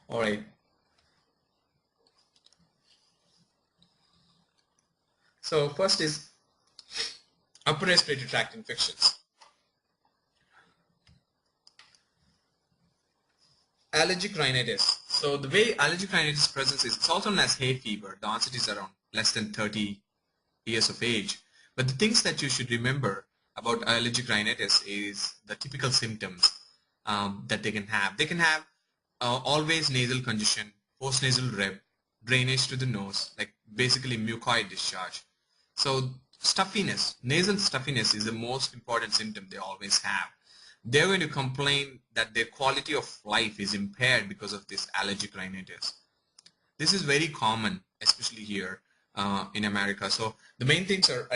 All right. So first is upper respiratory tract infections. Allergic rhinitis. So the way allergic rhinitis presents is, it's also known as hay fever. The onset is around less than 30 years of age. But the things that you should remember about allergic rhinitis is the typical symptoms that they can have. They can have always nasal congestion, post-nasal rep, drainage to the nose, like basically mucoid discharge. So stuffiness, nasal stuffiness is the most important symptom they always have. They're going to complain that their quality of life is impaired because of this allergic rhinitis. This is very common, especially here in America. So the main things are,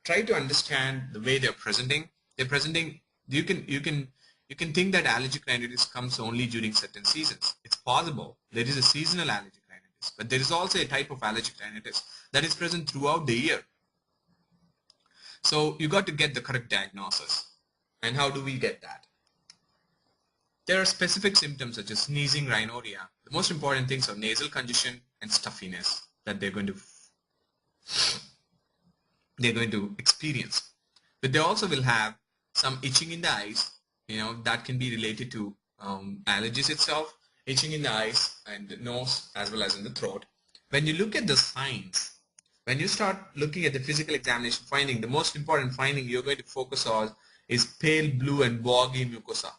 try to understand the way they're presenting. They're presenting. You can think that allergic rhinitis comes only during certain seasons. It's possible. There is a seasonal allergic rhinitis, but there is also a type of allergic rhinitis that is present throughout the year. So you got to get the correct diagnosis. And how do we get that? There are specific symptoms such as sneezing, rhinorrhea. The most important things are nasal congestion and stuffiness that they're going to experience. But they also will have some itching in the eyes, that can be related to allergies itself, itching in the eyes and the nose as well as in the throat. When you look at the signs, when you start looking at the physical examination finding, the most important finding you're going to focus on is pale blue and boggy mucosa.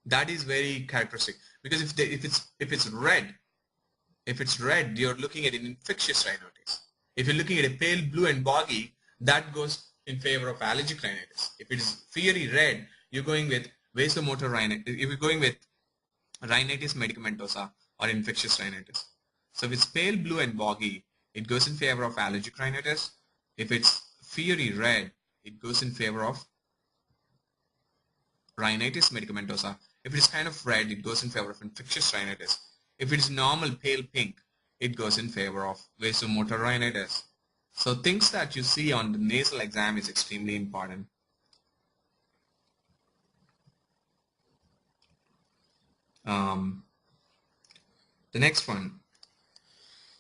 That is very characteristic, because if it's red, you're looking at an infectious rhinitis. If you're looking at a pale blue and boggy, that goes in favor of allergic rhinitis. If it is fiery red, you're going with vasomotor rhinitis. If you're going with rhinitis medicamentosa or infectious rhinitis. So if it's pale blue and boggy, it goes in favor of allergic rhinitis. If it's fiery red, it goes in favor of rhinitis medicamentosa. If it is kind of red, it goes in favor of infectious rhinitis. If it is normal pale pink, it goes in favor of vasomotor rhinitis. So things that you see on the nasal exam is extremely important. The next one.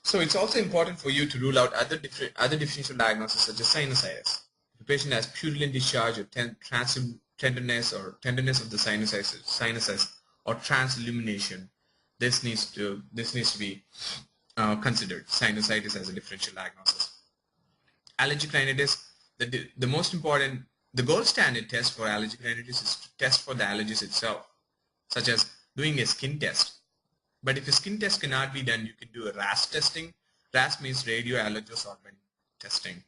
So it's also important for you to rule out other differential diagnoses such as sinusitis. If the patient has purulent discharge or tenderness of the sinuses or transillumination, this needs to be considered. Sinusitis as a differential diagnosis. Allergic rhinitis, the gold standard test for allergic rhinitis is to test for the allergies itself, such as doing a skin test. But if a skin test cannot be done, you can do a RAS testing. RAS means radioallergosorbent testing.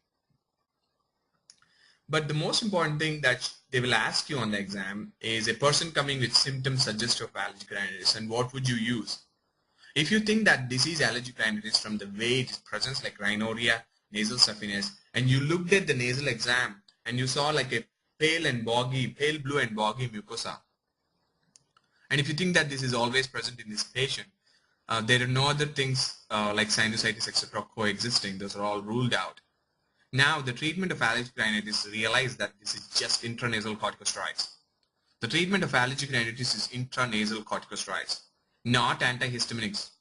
But the most important thing that they will ask you on the exam is a person coming with symptoms suggestive of allergic rhinitis, and what would you use? If you think that this is allergic rhinitis from the way it presents, like rhinorrhea, nasal stuffiness, and you looked at the nasal exam and you saw like a pale blue and boggy mucosa, and if you think that this is always present in this patient, there are no other things like sinusitis, etc. coexisting. Those are all ruled out. Now, the treatment of allergic rhinitis, realize that this is just intranasal corticosteroids. The treatment of allergic rhinitis is intranasal corticosteroids, not antihistaminics.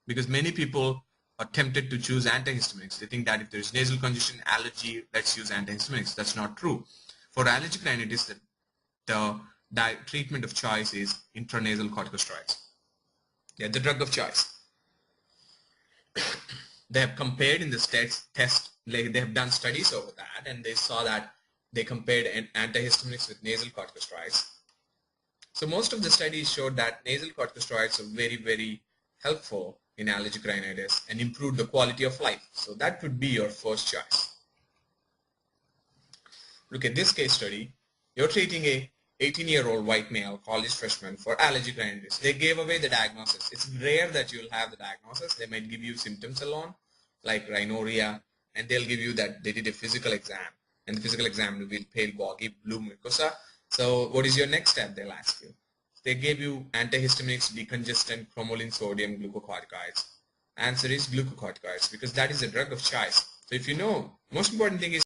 Because many people are tempted to choose antihistaminics. They think that if there is nasal congestion, allergy, let's use antihistaminics. That's not true. For allergic rhinitis, the treatment of choice is intranasal corticosteroids. They're the drug of choice. They have compared in this test, like they have done studies over that, and they saw that they compared antihistaminics with nasal corticosteroids. So most of the studies showed that nasal corticosteroids are very, very helpful in allergic rhinitis and improve the quality of life. So that would be your first choice. Look at this case study. You're treating a 18-year-old white male college freshman for allergic rhinitis. They gave away the diagnosis. It's rare that you'll have the diagnosis. They might give you symptoms alone, like rhinorrhea, and they'll give you that they did a physical exam, and the physical exam will be pale, boggy, blue mucosa. So what is your next step? They'll ask you. They gave you antihistaminics, decongestant, cromolyn, sodium, glucocorticoids. Answer is glucocorticoids, because that is a drug of choice. So if you know, most important thing is